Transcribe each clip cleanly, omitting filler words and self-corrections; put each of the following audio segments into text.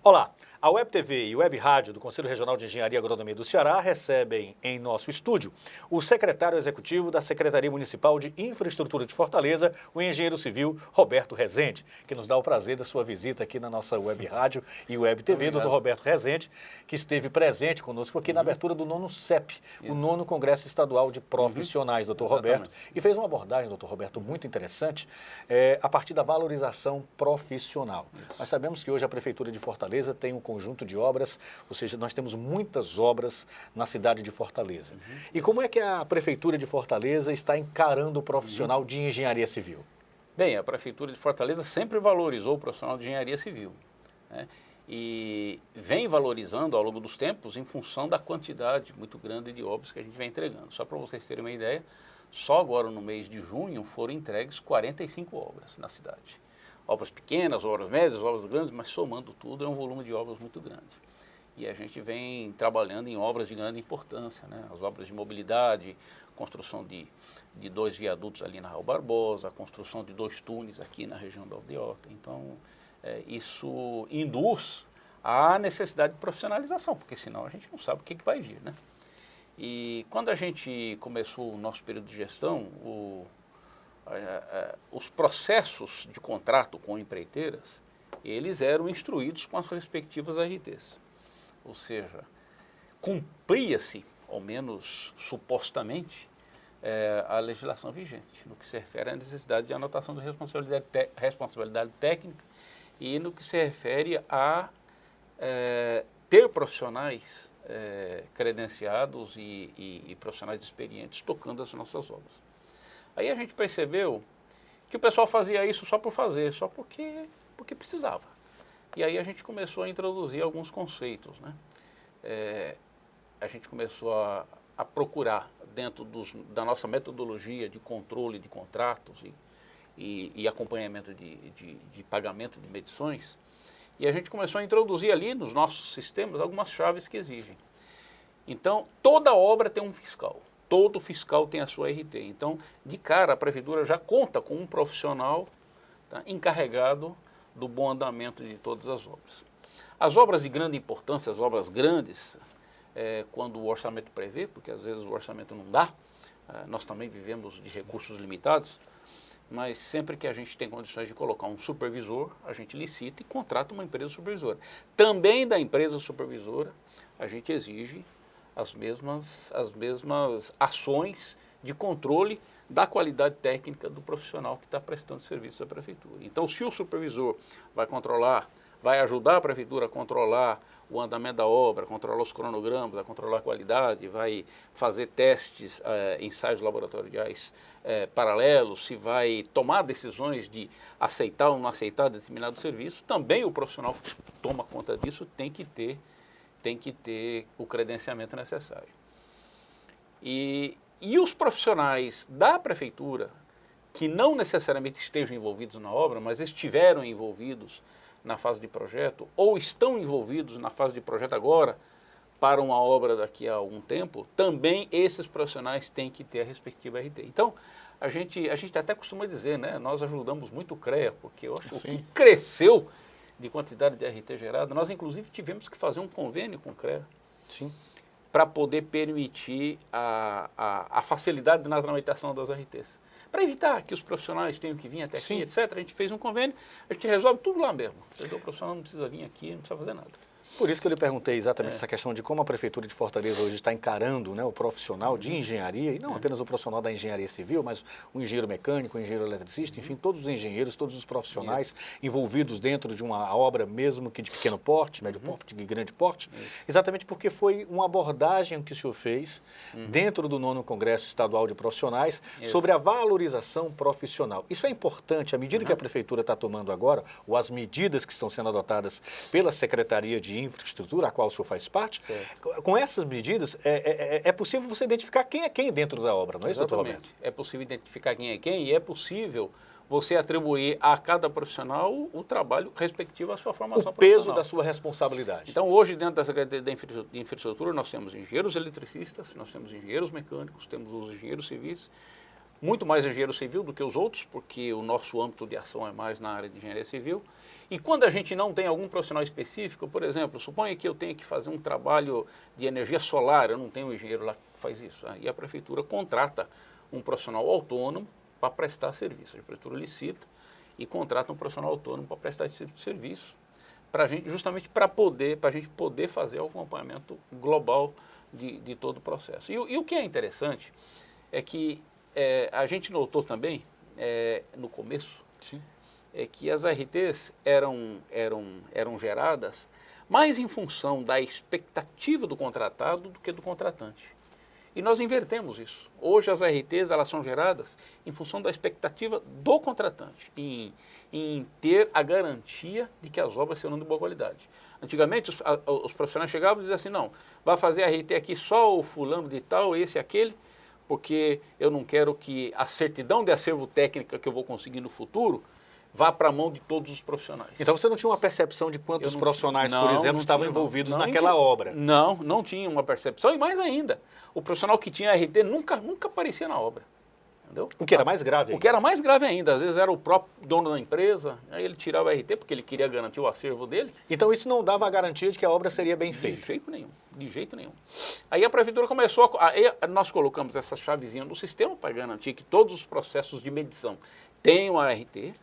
Olá, a Web TV e Web Rádio do Conselho Regional de Engenharia e Agronomia do Ceará recebem em nosso estúdio o secretário executivo da Secretaria Municipal de Infraestrutura de Fortaleza, o engenheiro civil Roberto Rezende, que nos dá o prazer da sua visita aqui na nossa Web Rádio e Web TV. Doutor Roberto Rezende, que esteve presente conosco aqui na abertura do 9º CEP, o 9º Congresso Estadual de Profissionais, doutor Roberto, e fez uma abordagem, doutor Roberto, muito interessante, a partir da valorização profissional. Nós sabemos que hoje a Prefeitura de Fortaleza tem um conjunto de obras, ou seja, nós temos muitas obras na cidade de Fortaleza. E como é que a Prefeitura de Fortaleza está encarando o profissional de engenharia civil? Bem, a Prefeitura de Fortaleza sempre valorizou o profissional de engenharia civil, né? E vem valorizando ao longo dos tempos em função da quantidade muito grande de obras que a gente vem entregando. Só para vocês terem uma ideia, só agora no mês de junho foram entregues 45 obras na cidade. Obras pequenas, obras médias, obras grandes, mas somando tudo é um volume de obras muito grande. E a gente vem trabalhando em obras de grande importância, né? As obras de mobilidade, construção de 2 viadutos ali na Raul Barbosa, a construção de 2 túneis aqui na região da Aldeota. Então, isso induz a necessidade de profissionalização, porque senão a gente não sabe o que vai vir, né? E quando a gente começou o nosso período de gestão, os processos de contrato com empreiteiras, eles eram instruídos com as respectivas RTs. Ou seja, cumpria-se, ao menos supostamente, a legislação vigente, no que se refere à necessidade de anotação de responsabilidade técnica e no que se refere a ter profissionais credenciados e profissionais experientes tocando as nossas obras. Aí a gente percebeu que o pessoal fazia isso só por fazer, só porque precisava. E aí a gente começou a introduzir alguns conceitos, né? A gente começou a procurar dentro da nossa metodologia de controle de contratos e acompanhamento de pagamento de medições, e a gente começou a introduzir ali nos nossos sistemas algumas chaves que exigem. Então, toda obra tem um fiscal. Todo fiscal tem a sua RT. Então, de cara, a Prefeitura já conta com um profissional, tá, encarregado do bom andamento de todas as obras. As obras de grande importância, as obras grandes, quando o orçamento prevê, porque às vezes o orçamento não dá, nós também vivemos de recursos limitados, mas sempre que a gente tem condições de colocar um supervisor, a gente licita e contrata uma empresa supervisora. Também da empresa supervisora, a gente exige as mesmas ações de controle da qualidade técnica do profissional que está prestando serviço à Prefeitura. Então, se o supervisor vai ajudar a Prefeitura a controlar o andamento da obra, controlar os cronogramas, a controlar a qualidade, vai fazer testes, ensaios laboratoriais paralelos, se vai tomar decisões de aceitar ou não aceitar determinado serviço, também o profissional que toma conta disso tem que ter o credenciamento necessário. E os profissionais da Prefeitura, que não necessariamente estejam envolvidos na obra, mas estiveram envolvidos na fase de projeto, ou estão envolvidos na fase de projeto agora, para uma obra daqui a algum tempo, também esses profissionais têm que ter a respectiva RT. Então, a gente até costuma dizer, né, nós ajudamos muito o CREA, porque eu acho que cresceu de quantidade de RT gerada. Nós, inclusive, tivemos que fazer um convênio com o CREA para poder permitir a facilidade na tramitação das RTs. Para evitar que os profissionais tenham que vir até aqui, etc., a gente fez um convênio, a gente resolve tudo lá mesmo. Entendeu? O profissional não precisa vir aqui, não precisa fazer nada. Por isso que eu lhe perguntei exatamente essa questão de como a Prefeitura de Fortaleza hoje está encarando, né, o profissional de engenharia, e não apenas o profissional da engenharia civil, mas o engenheiro mecânico, o engenheiro eletricista, enfim, todos os engenheiros, todos os profissionais envolvidos dentro de uma obra, mesmo que de pequeno porte, médio porte, de grande porte, exatamente porque foi uma abordagem que o senhor fez dentro do 9º Congresso Estadual de Profissionais sobre a valorização profissional. Isso é importante, à medida que a Prefeitura está tomando agora, ou as medidas que estão sendo adotadas pela Secretaria de Infraestrutura, a qual o senhor faz parte, com essas medidas, é possível você identificar quem é quem dentro da obra, não é isso, doutor Roberto? É possível identificar quem é quem e é possível você atribuir a cada profissional o trabalho respectivo à sua formação profissional. O peso da sua responsabilidade. Então, hoje, dentro da Secretaria de Infraestrutura, nós temos engenheiros eletricistas, nós temos engenheiros mecânicos, temos os engenheiros civis, muito mais engenheiro civil do que os outros, porque o nosso âmbito de ação é mais na área de engenharia civil. E quando a gente não tem algum profissional específico, por exemplo, suponha que eu tenha que fazer um trabalho de energia solar, eu não tenho um engenheiro lá que faz isso. Aí a prefeitura contrata um profissional autônomo para prestar serviço. A prefeitura licita e contrata um profissional autônomo para prestar esse serviço, para a gente, justamente para a gente poder fazer o acompanhamento global de todo o processo. E o que é interessante é que a gente notou também, no começo, Sim. Que as RTs eram geradas mais em função da expectativa do contratado do que do contratante. E nós invertemos isso. Hoje as RTs elas são geradas em função da expectativa do contratante, em ter a garantia de que as obras serão de boa qualidade. Antigamente os profissionais chegavam e diziam assim, não, vai fazer a RT aqui só o fulano de tal, esse e aquele, porque eu não quero que a certidão de acervo técnica que eu vou conseguir no futuro vá para a mão de todos os profissionais. Então você não tinha uma percepção de quantos profissionais, por exemplo, estavam envolvidos naquela obra? Não tinha uma percepção, e mais ainda, o profissional que tinha RT nunca aparecia na obra. Entendeu? O que era mais grave ainda. O que era mais grave ainda, às vezes era o próprio dono da empresa, aí ele tirava o RT porque ele queria garantir o acervo dele. Então isso não dava a garantia de que a obra seria bem feita? De jeito nenhum, de jeito nenhum. Aí a prefeitura começou, aí nós colocamos essa chavezinha no sistema para garantir que todos os processos de medição tenham a RT,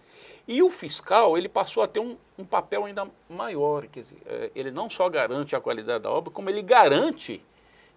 e o fiscal ele passou a ter um papel ainda maior, quer dizer, ele não só garante a qualidade da obra, como ele garante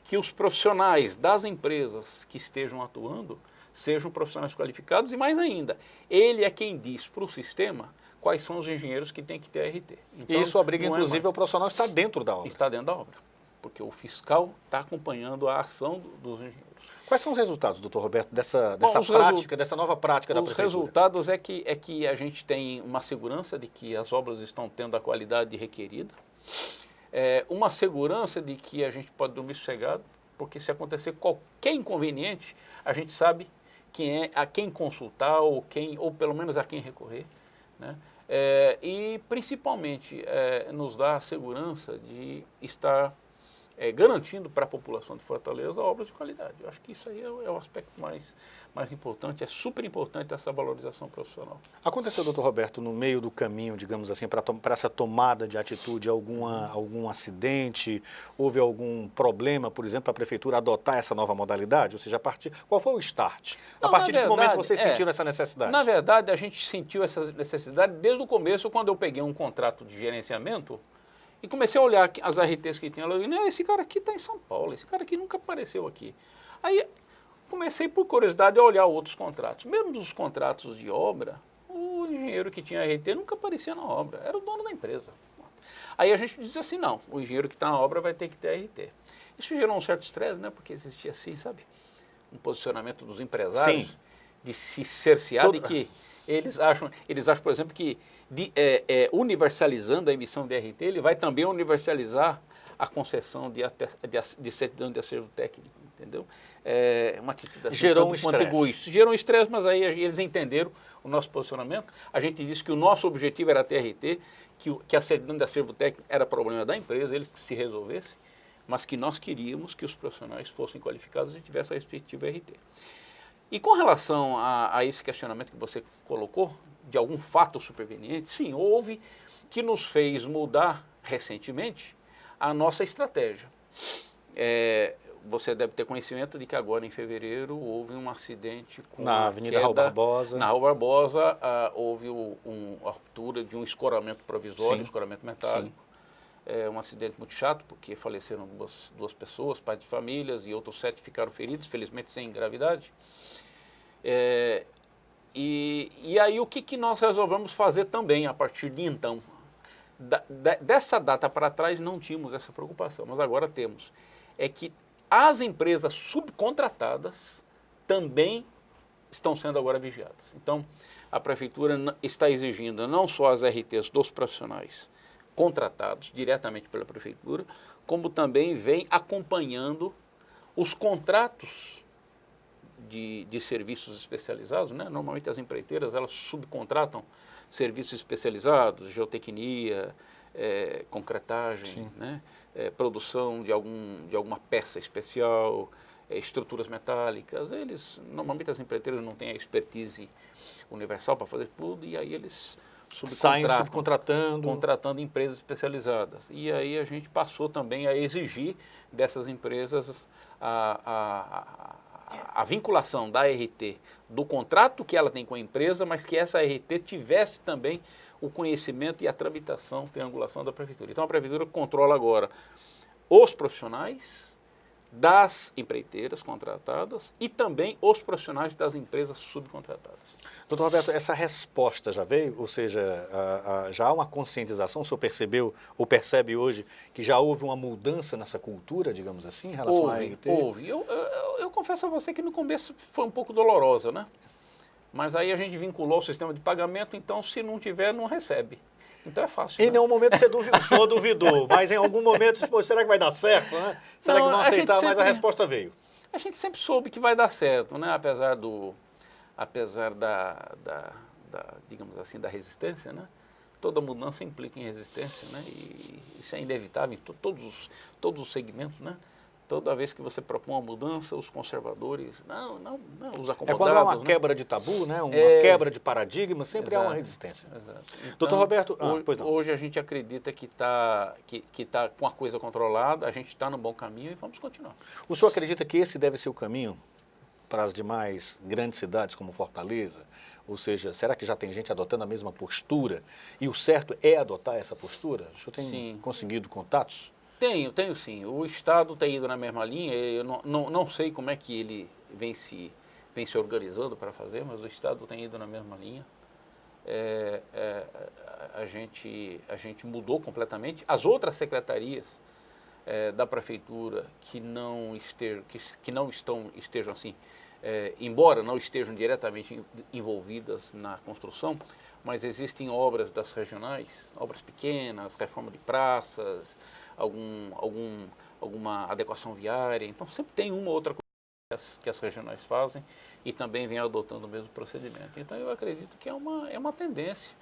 que os profissionais das empresas que estejam atuando sejam profissionais qualificados, e mais ainda, ele é quem diz para o sistema quais são os engenheiros que tem que ter RT. Então, e isso obriga, inclusive, o profissional estar dentro da obra. Está dentro da obra, porque o fiscal está acompanhando a ação dos engenheiros. Quais são os resultados, doutor Roberto, dessa prática, dessa nova prática da prefeitura? Os resultados é que a gente tem uma segurança de que as obras estão tendo a qualidade requerida, uma segurança de que a gente pode dormir sossegado, porque se acontecer qualquer inconveniente, a gente sabe a quem consultar ou pelo menos a quem recorrer, né? E principalmente nos dá a segurança de estar garantindo para a população de Fortaleza obras de qualidade. Eu acho que isso aí é o aspecto mais importante, é super importante essa valorização profissional. Aconteceu, doutor Roberto, no meio do caminho, digamos assim, para essa tomada de atitude, algum acidente, houve algum problema, por exemplo, para a prefeitura adotar essa nova modalidade? Ou seja, qual foi o start? Não, a partir de que momento vocês é, sentiram essa necessidade? Na verdade, a gente sentiu essa necessidade desde o começo, quando eu peguei um contrato de gerenciamento e comecei a olhar as RTs que tinha lá. E disse, esse cara aqui está em São Paulo, esse cara aqui nunca apareceu aqui. Aí comecei, por curiosidade, a olhar outros contratos. Mesmo os contratos de obra, o engenheiro que tinha RT nunca aparecia na obra, era o dono da empresa. Aí a gente dizia assim, não, o engenheiro que está na obra vai ter que ter RT. Isso gerou um certo estresse, né? Porque existia assim, sabe, um posicionamento dos empresários. Sim. De se cercear de que eles acham, por exemplo, que universalizando a emissão de RT, ele vai também universalizar a concessão de certidão de acervo técnico, entendeu? Uma atitude assim, gerou um estresse. Gerou um estresse, mas aí eles entenderam o nosso posicionamento. A gente disse que o nosso objetivo era ter RT, que a certidão de acervo técnico era problema da empresa, eles que se resolvessem, mas que nós queríamos que os profissionais fossem qualificados e tivessem a respectiva RT. E com relação a esse questionamento que você colocou, de algum fato superveniente, sim, houve, que nos fez mudar recentemente a nossa estratégia. Você deve ter conhecimento de que agora em fevereiro houve um acidente com na Avenida Raul Barbosa. Na Raul Barbosa houve a ruptura de um escoramento provisório, um escoramento metálico. Um acidente muito chato, porque faleceram duas pessoas, pais de famílias, e outros 7 ficaram feridos, felizmente sem gravidade. E aí o que nós resolvemos fazer também a partir de então? Dessa data para trás não tínhamos essa preocupação, mas agora temos. É que as empresas subcontratadas também estão sendo agora vigiadas. Então, a prefeitura está exigindo não só as RTs dos profissionais contratados diretamente pela prefeitura, como também vem acompanhando os contratos de serviços especializados, né? Normalmente as empreiteiras elas subcontratam serviços especializados, geotecnia, concretagem, né? Produção de alguma peça especial, estruturas metálicas. Normalmente as empreiteiras não têm a expertise universal para fazer tudo, e aí eles saem subcontratando. Contratando empresas especializadas. E aí a gente passou também a exigir dessas empresas a vinculação da RT do contrato que ela tem com a empresa, mas que essa RT tivesse também o conhecimento e a tramitação, triangulação da prefeitura. Então a prefeitura controla agora os profissionais das empreiteiras contratadas e também os profissionais das empresas subcontratadas. Doutor Roberto, essa resposta já veio? Ou seja, já há uma conscientização? O senhor percebeu ou percebe hoje que já houve uma mudança nessa cultura, digamos assim, em relação à RT? Houve. Eu confesso a você que no começo foi um pouco dolorosa, né? Mas aí a gente vinculou o sistema de pagamento, então se não tiver, não recebe. Então é fácil. Em nenhum momento o senhor duvidou, mas em algum momento, pô, será que vai dar certo, né? Será que vão aceitar? Mas a resposta veio. A gente sempre soube que vai dar certo, né? Apesar digamos assim, da resistência, né? Toda mudança implica em resistência, né? E isso é inevitável em todos os segmentos, né? Toda vez que você propõe uma mudança, os conservadores, não, os acomodados... É quando há uma quebra de tabu, né? Uma quebra de paradigma, sempre há uma resistência. Exato. Então, doutor Roberto, hoje a gente acredita que tá com a coisa controlada, a gente está no bom caminho e vamos continuar. O senhor acredita que esse deve ser o caminho para as demais grandes cidades como Fortaleza? Ou seja, será que já tem gente adotando a mesma postura? E o certo é adotar essa postura? O senhor tem conseguido contatos? Tenho sim. O Estado tem ido na mesma linha. Eu não sei como é que ele vem se organizando para fazer, mas o Estado tem ido na mesma linha. A gente mudou completamente. As outras secretarias da Prefeitura que não estejam assim, embora não estejam diretamente envolvidas na construção, mas existem obras das regionais, obras pequenas, reforma de praças, alguma adequação viária. Então sempre tem uma ou outra coisa que as regionais fazem e também vem adotando o mesmo procedimento. Então eu acredito que é uma tendência.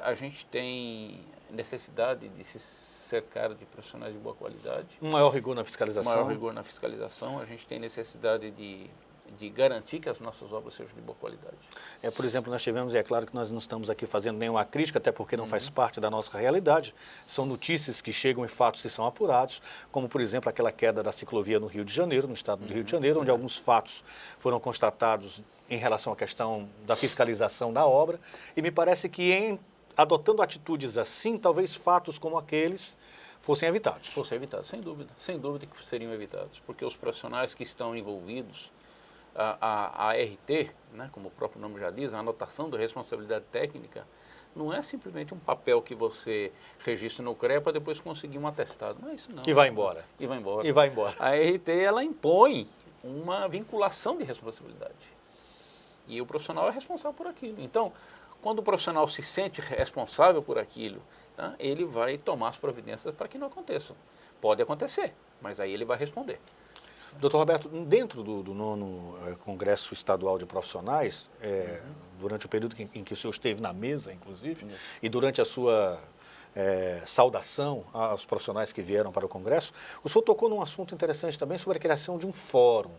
A gente tem necessidade de se cercar de profissionais de boa qualidade. Um maior rigor na fiscalização. Um maior rigor na fiscalização. A gente tem necessidade de garantir que as nossas obras sejam de boa qualidade. Por exemplo, nós tivemos, e é claro que nós não estamos aqui fazendo nenhuma crítica, até porque não faz parte da nossa realidade, são notícias que chegam e fatos que são apurados, como, por exemplo, aquela queda da ciclovia no Rio de Janeiro, no estado do Rio de Janeiro, onde alguns fatos foram constatados em relação à questão da fiscalização da obra, e me parece que adotando atitudes assim, talvez fatos como aqueles fossem evitados. Fossem evitados, sem dúvida que seriam evitados, porque os profissionais que estão envolvidos, a RT, né, como o próprio nome já diz, a anotação da responsabilidade técnica, não é simplesmente um papel que você registra no CREA para depois conseguir um atestado. Não é isso não. E vai embora. E vai embora. E vai embora. A RT, ela impõe uma vinculação de responsabilidade. E o profissional é responsável por aquilo. Então, quando o profissional se sente responsável por aquilo, tá, ele vai tomar as providências para que não aconteça. Pode acontecer, mas aí ele vai responder. Doutor Roberto, dentro do 9º Congresso Estadual de Profissionais, durante o período em que o senhor esteve na mesa, inclusive, e durante a sua saudação aos profissionais que vieram para o Congresso, o senhor tocou num assunto interessante também sobre a criação de um fórum,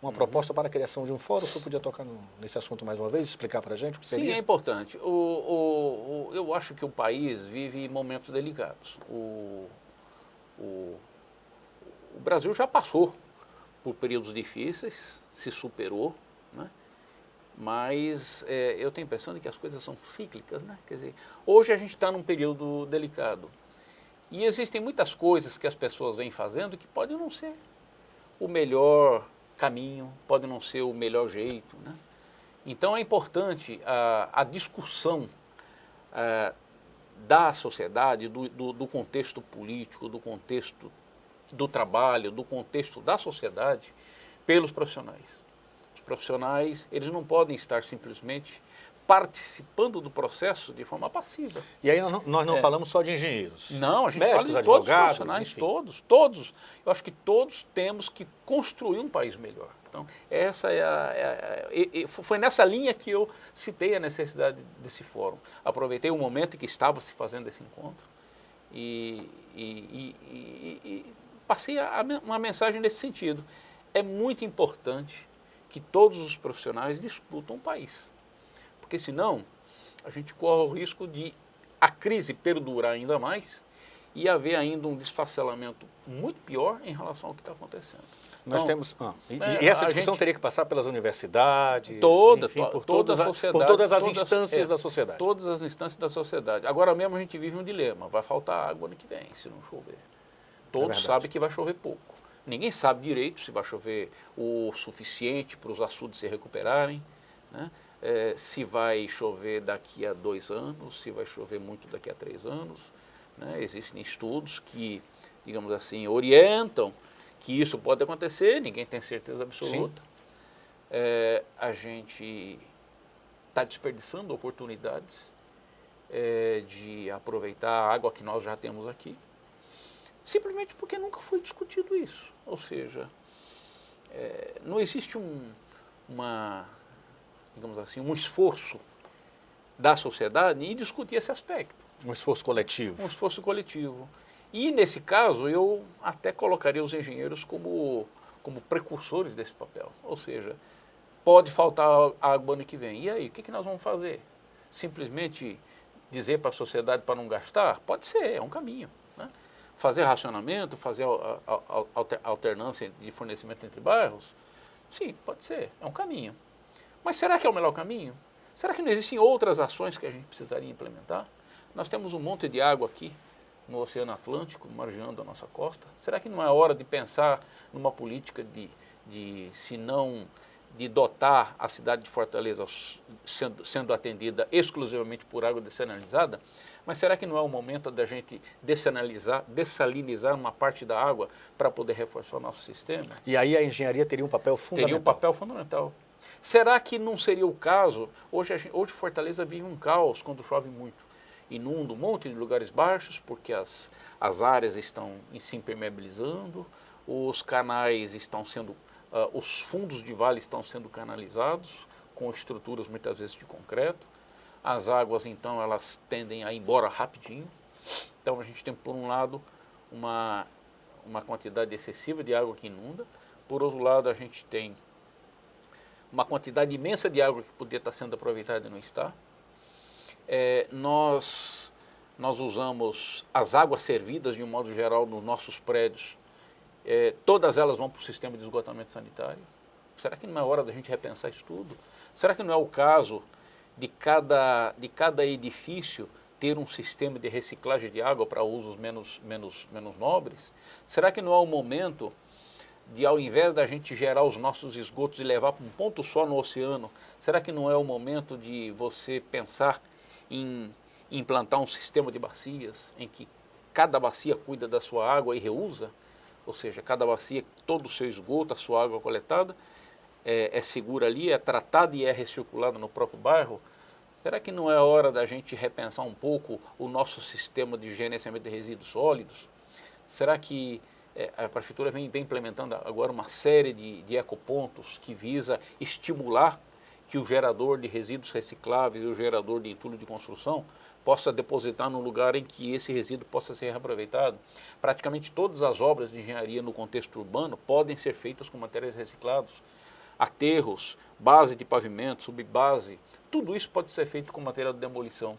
uma proposta para a criação de um fórum. O senhor podia tocar nesse assunto mais uma vez, explicar para a gente o que seria? Sim, é importante. Eu acho que o país vive momentos delicados. O Brasil já passou por períodos difíceis, se superou, né? Mas eu tenho a impressão de que as coisas são cíclicas, né? Quer dizer, hoje a gente está num período delicado e existem muitas coisas que as pessoas vêm fazendo que podem não ser o melhor caminho, pode não ser o melhor jeito, né? Então é importante a discussão da sociedade, do contexto político, do contexto do trabalho, do contexto da sociedade, pelos profissionais. Os profissionais, eles não podem estar simplesmente participando do processo de forma passiva. E aí nós não falamos só de engenheiros. Não, a gente médicos, fala de todos os advogados, profissionais, enfim. todos. Eu acho que todos temos que construir um país melhor. Então, essa foi nessa linha que eu citei a necessidade desse fórum. Aproveitei o momento em que estava se fazendo esse encontro e passei uma mensagem nesse sentido. é muito importante que todos os profissionais discutam o país. Porque senão a gente corre o risco de a crise perdurar ainda mais e haver ainda um desfacelamento muito pior em relação ao que está acontecendo. Nós Então, temos. E essa discussão teria que passar pelas universidades, enfim, por toda a sociedade, por todas as instâncias da sociedade. Todas as instâncias da sociedade. Agora mesmo a gente vive um dilema, vai faltar água ano que vem, se não chover. Todos sabem que vai chover pouco. Ninguém sabe direito se vai chover o suficiente para os açudes se recuperarem, né? Se vai chover daqui a 2 anos, se vai chover muito daqui a 3 anos. Né? Existem estudos que, digamos assim, orientam que isso pode acontecer, ninguém tem certeza absoluta. A gente está desperdiçando oportunidades de aproveitar a água que nós já temos aqui, simplesmente porque nunca foi discutido isso. Ou seja, não existe digamos assim, um esforço da sociedade em discutir esse aspecto. Um esforço coletivo. Um esforço coletivo. E, nesse caso, eu até colocaria os engenheiros como precursores desse papel. Ou seja, pode faltar água ano que vem. E aí, o que nós vamos fazer? Simplesmente dizer para a sociedade para não gastar? Pode ser, é um caminho. Né? Fazer racionamento, fazer alternância de fornecimento entre bairros? Sim, pode ser, é um caminho. Mas será que é o melhor caminho? Será que não existem outras ações que a gente precisaria implementar? Nós temos um monte de água aqui no Oceano Atlântico, margeando a nossa costa. Será que não é hora de pensar numa política se não de dotar a cidade de Fortaleza sendo atendida exclusivamente por água dessalinizada? Mas será que não é o momento da gente dessalinizar uma parte da água para poder reforçar o nosso sistema? E aí a engenharia teria um papel fundamental. Teria um papel fundamental. Será que não seria o caso? Hoje Fortaleza vive um caos quando chove muito. Inunda um monte de lugares baixos porque as áreas estão se impermeabilizando, os canais estão sendo, os fundos de vale estão sendo canalizados com estruturas muitas vezes de concreto. As águas, então, elas tendem a ir embora rapidinho. Então, a gente tem, por um lado, uma quantidade excessiva de água que inunda. Por outro lado, a gente tem uma quantidade imensa de água que poderia estar sendo aproveitada e não está. Nós usamos as águas servidas, de um modo geral, nos nossos prédios. Todas elas vão para o sistema de esgotamento sanitário. Será que não é hora da gente repensar isso tudo? Será que não é o caso de cada edifício ter um sistema de reciclagem de água para usos menos nobres? Será que não é o momento de, ao invés da gente gerar os nossos esgotos e levar para um ponto só no oceano, será que não é o momento de você pensar em implantar um sistema de bacias em que cada bacia cuida da sua água e reusa? Ou seja, cada bacia, todo o seu esgoto, a sua água coletada, é segura ali, é tratada e é recirculada no próprio bairro? Será que não é hora da gente repensar um pouco o nosso sistema de gerenciamento de resíduos sólidos? Será que a Prefeitura vem implementando agora uma série de ecopontos que visa estimular que o gerador de resíduos recicláveis e o gerador de entulho de construção possa depositar num lugar em que esse resíduo possa ser reaproveitado? Praticamente todas as obras de engenharia no contexto urbano podem ser feitas com materiais reciclados. Aterros, base de pavimento, subbase, tudo isso pode ser feito com material de demolição.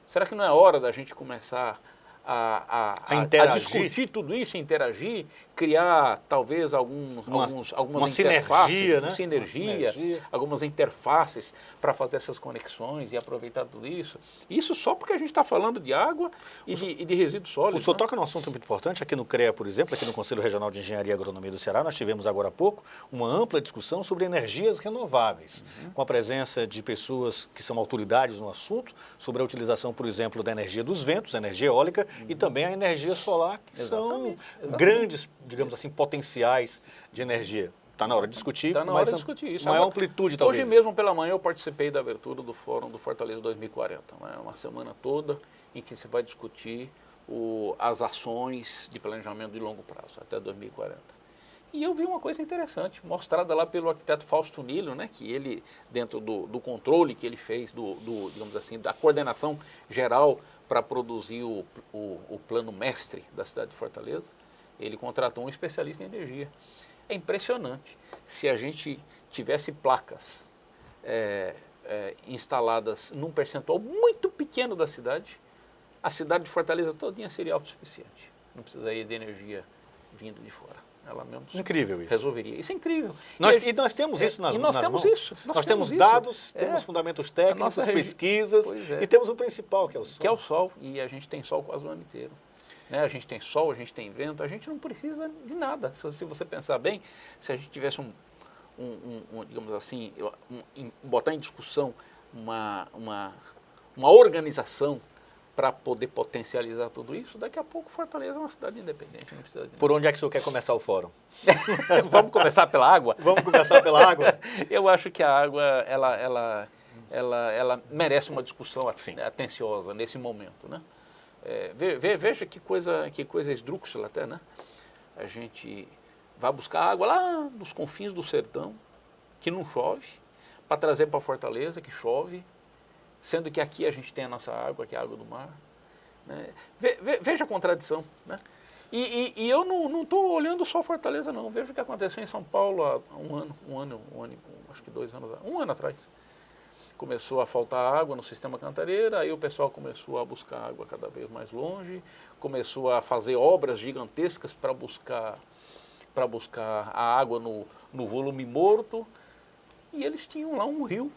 Será que não é hora da gente começar a discutir tudo isso, interagir, criar talvez algumas interfaces, sinergia, algumas interfaces para fazer essas conexões e aproveitar tudo isso? Isso só porque a gente está falando de água e de resíduos sólidos. O senhor toca num assunto muito importante. Aqui no CREA, por exemplo, aqui no Conselho Regional de Engenharia e Agronomia do Ceará, nós tivemos agora há pouco uma ampla discussão sobre energias renováveis, com a presença de pessoas que são autoridades no assunto, sobre a utilização, por exemplo, da energia dos ventos, energia eólica, e também a energia solar, que são grandes, digamos assim, potenciais de energia. Está na hora de discutir. Está na hora de discutir isso. Maior amplitude, talvez. Hoje mesmo, pela manhã, eu participei da abertura do Fórum do Fortaleza 2040. Uma semana toda em que se vai discutir as ações de planejamento de longo prazo, até 2040. E eu vi uma coisa interessante, mostrada lá pelo arquiteto Fausto Nilo, né, que ele, dentro do controle que ele fez, digamos assim, da coordenação geral para produzir o plano mestre da cidade de Fortaleza, ele contratou um especialista em energia. É impressionante. Se a gente tivesse placas instaladas num percentual muito pequeno da cidade, a cidade de Fortaleza todinha seria autossuficiente. Não precisaria de energia vindo de fora. Ela mesmo Incrível isso. resolveria. Isso é incrível. E nós temos isso nas mãos. E nós temos isso. Nós temos dados, temos fundamentos técnicos, pesquisas, e temos o principal, que é o sol. Que é o sol, e a gente tem sol quase o ano inteiro. Né? A gente tem sol, a gente tem vento, a gente não precisa de nada. Se você pensar bem, se a gente tivesse digamos assim, botar em discussão uma organização para poder potencializar tudo isso, daqui a pouco Fortaleza é uma cidade independente, não precisa de nada. Por onde é que o senhor quer começar o fórum? Vamos começar pela água? Vamos começar pela água? Eu acho que a água, ela merece uma discussão atenciosa nesse momento, né? Veja que coisa esdrúxula até, né? A gente vai buscar água lá nos confins do sertão, que não chove, para trazer para Fortaleza, que chove, sendo que aqui a gente tem a nossa água, que é a água do mar. Né? Veja a contradição. Né? E eu não estou olhando só Fortaleza, não. Veja o que aconteceu em São Paulo há acho que 2 anos, 1 ano atrás. Começou a faltar água no sistema Cantareira, aí o pessoal começou a buscar água cada vez mais longe, começou a fazer obras gigantescas para buscar a água no volume morto, e eles tinham lá um rio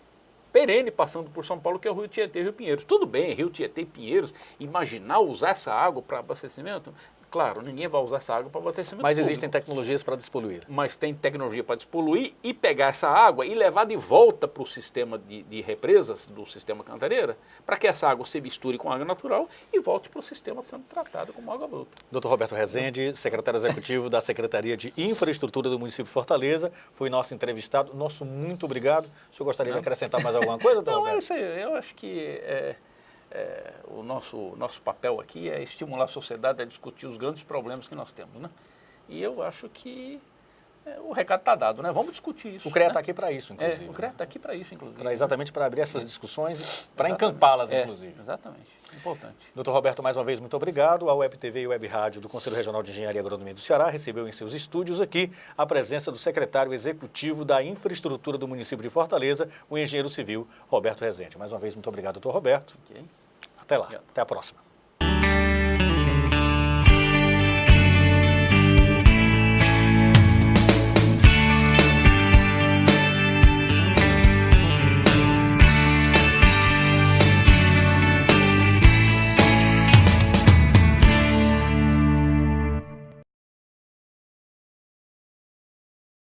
perene passando por São Paulo, que é o Rio Tietê e Rio Pinheiros. Tudo bem, Rio Tietê e Pinheiros, imaginar usar essa água para abastecimento? Claro, ninguém vai usar essa água para abastecimento Mas público. existem tecnologias para despoluir. Mas tem tecnologia para despoluir e pegar essa água e levar de volta para o sistema de represas do sistema Cantareira, para que essa água se misture com água natural e volte para o sistema sendo tratado como água bruta. Dr. Roberto Rezende, secretário executivo da Secretaria de Infraestrutura do município de Fortaleza, foi nosso entrevistado. Nosso muito obrigado. O senhor gostaria de acrescentar mais alguma coisa, doutor Roberto? Não, é isso aí. Eu acho que o nosso papel aqui é estimular a sociedade a discutir os grandes problemas que nós temos, né? E eu acho que o recado está dado, né? Vamos discutir isso. O CREA está né? aqui para isso, inclusive. O CREA está aqui para isso, inclusive. Exatamente para abrir essas discussões, para encampá-las, inclusive. Exatamente. Importante. Doutor Roberto, mais uma vez, muito obrigado. A Web TV e Web Rádio do Conselho Regional de Engenharia e Agronomia do Ceará recebeu em seus estúdios aqui a presença do secretário executivo da Infraestrutura do município de Fortaleza, o engenheiro civil Roberto Rezende. Mais uma vez, muito obrigado, doutor Roberto. Okay. Até lá. Até a próxima.